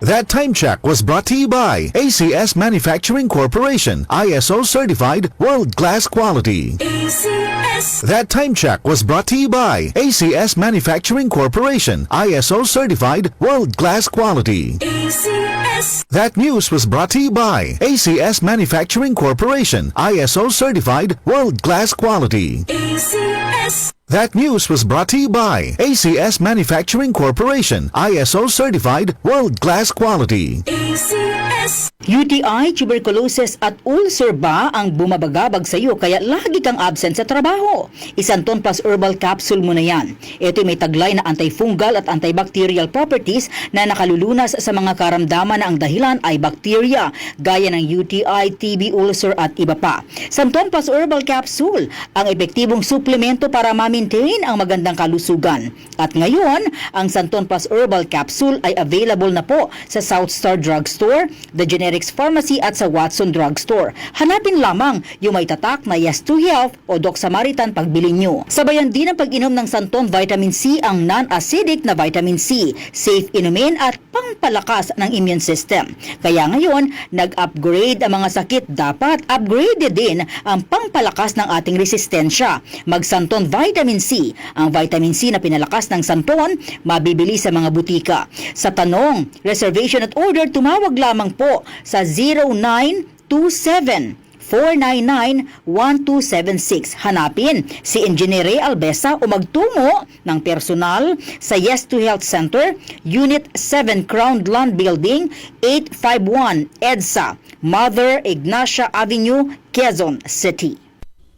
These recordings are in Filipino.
That time check was brought to you by ACS Manufacturing Corporation, ISO certified world-class quality. ACS. That time check was brought to you by ACS Manufacturing Corporation, ISO certified world-class quality. ACS. That news was brought to you by ACS Manufacturing Corporation, ISO certified world-class quality. ACS. That news was brought to you by ACS Manufacturing Corporation, ISO certified world-class quality. ACS. UTI, tuberculosis at ulcer ba ang bumabagabag sa iyo kaya lagi kang absent sa trabaho? Isanton Plus Herbal Capsule mo na yan. Ito may taglay na antifungal at antibacterial properties na nakalulunas sa mga karamdaman na ang dahilan ay bakterya gaya ng UTI, TB, ulcer at iba pa. Santon Plus Herbal Capsule, ang epektibong suplemento para ma-maintain ang magandang kalusugan. At ngayon, ang Santon Plus Herbal Capsule ay available na po sa South Star Drugstore, The Generics Pharmacy at sa Watson Drugstore. Hanapin lamang yung may tatak na Yes to Health o Doc Samaritan pagbili nyo. Sabayan din ang pag-inom ng Santon Vitamin C, ang non-acidic na vitamin C, safe inumin at pangpalakas ng immune system. Kaya ngayon, nag-upgrade ang mga sakit, dapat upgraded din ang pangpalakas ng ating resistensya. Mag-Santon Vitamin C. Ang vitamin C na pinalakas ng Santon, mabibili sa mga butika. Sa tanong, reservation at order, tumawag lamang po sa 0927-499-1276. Hanapin si Engineer Ray Albesa o magtungo ng personal sa Yes to Health Center, Unit 7 Crown Land Building, 851 EDSA, Mother Ignacia Avenue, Quezon City.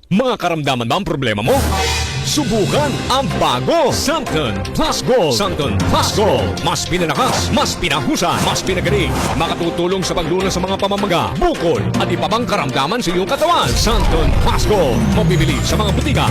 Mga karamdaman ba ang problema mo? Subukan ang bago Santon Plus Gold. Santon Plus Gold. Mas pinalakas, mas pinahusan, mas pinagaling. Makatutulong sa paglunas sa mga pamamaga, bukol at iba pang karamdaman sa iyong katawan. Santon Plus Gold. Mabibili sa mga butika.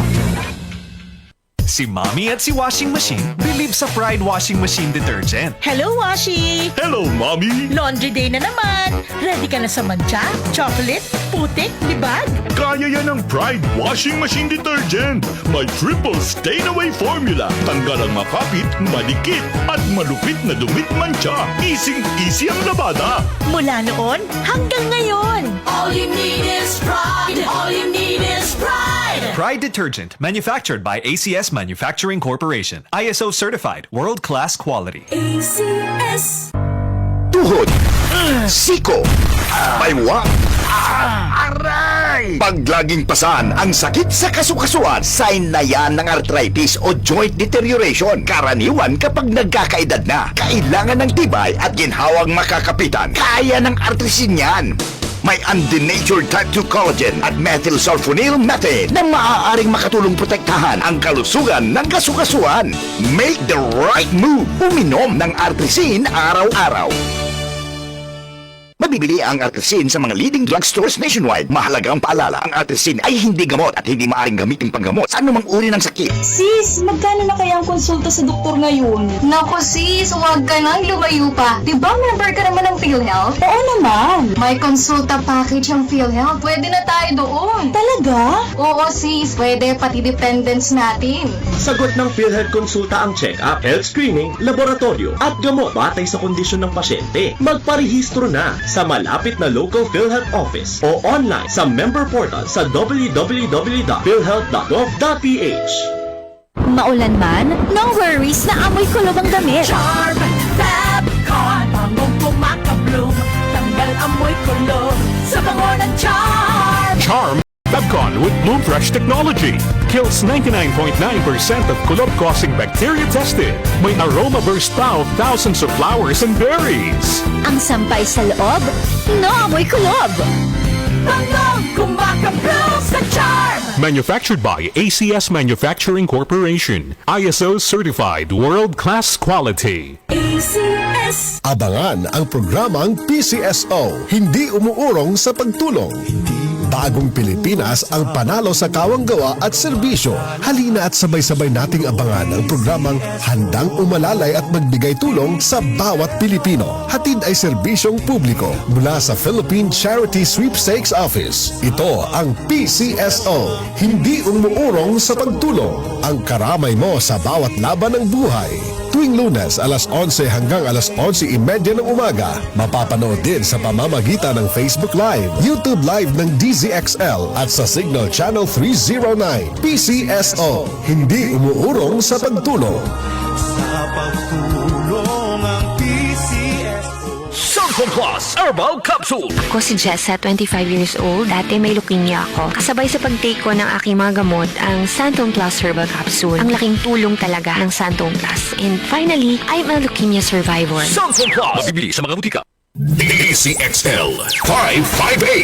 Si Mommy at si Washing Machine believe sa Pride Washing Machine Detergent. Hello, Washi! Hello, Mommy! Laundry day na naman! Ready ka na sa mancha, chocolate, putik, libag? Kaya yan ang Pride Washing Machine Detergent. May triple stain-away formula. Tanggal ang makapit, malikit, at malupit na dumit mancha. Easy ang labada. Mula noon hanggang ngayon! All you need is pride. All you need is pride. Pride Detergent, manufactured by ACS Manufacturing Corporation. ISO certified, world-class quality. ACS. Tuhod, siko, baywa, aray! Pag laging pasan ang sakit sa kasukasuan, sign na yan ng arthritis o joint deterioration. Karaniwan kapag nagkakaedad na, kailangan ng tibay at ginhawang makakapitan. Kaya ng artrisin yan. May undenatured type 2 collagen at methylsulfonyl methane na maaaring makatulong protektahan ang kalusugan ng kasukasuan. Make the right move. Uminom ng artrisin araw-araw. Mabibili ang artrisin sa mga leading drugstores nationwide. Mahalagang paalala, ang artrisin ay hindi gamot at hindi maaaring gamitin panggamot sa anumang uri ng sakit. Sis, magkano na kaya ang konsulta sa doktor ngayon? Naku sis, huwag ka nang lumayo pa. Diba member ka naman ng PhilHealth? Oo naman. May konsulta package ang PhilHealth. Pwede na tayo doon. Talaga? Oo sis, pwede pati dependents natin. Sagot ng PhilHealth konsulta ang check-up, health screening, laboratorio at gamot batay sa kondisyon ng pasyente. Magparehistro na sa malapit na local PhilHealth office o online sa member portal sa www.philhealth.gov.ph. Maulan man, no worries na amoy kulob ang damit. Charm Fabcon. Bangong kumakabloom. Tanggal amoy kulob sa bango ng Charm. Charm Fabcon with Bloom Fresh technology. Kills 99.9% of kulob-causing bacteria tested. May aroma burst pa of thousands of flowers and berries. Ang sampay sa loob, no amoy kulob. Bangong kumakabloom sa Charm. Manufactured by ACS Manufacturing Corporation. ISO certified world-class quality. ACS. Abangan ang programang PCSO, hindi umuurong sa pagtulong. Bagong Pilipinas ang panalo sa kawanggawa at serbisyo. Halina at sabay-sabay nating abangan ang programang handang umalalay at magbigay tulong sa bawat Pilipino. Hatid ay serbisyong publiko mula sa Philippine Charity Sweepstakes Office. Ito ang PCSO, hindi umuurong sa pagtulong. Ang karamay mo sa bawat laban ng buhay. Tuwing Lunes, alas 11 hanggang alas 11:30 ng umaga. Mapapanood din sa pamamagitan ng Facebook Live, YouTube Live ng DZXL at sa Signal Channel 309. PCSO, hindi umuurong sa pagtulong. Samsung Plus Herbal Capsule. Ako si Jessa, 25 years old. Dati may leukemia ako. Kasabay sa pag-take ko ng aking mga gamot, ang Santon Plus Herbal Capsule. Ang laking tulong talaga ng Santon Plus. And finally, I'm a leukemia survivor. Samsung Plus. Mabibili sa mga butika. DZXL 558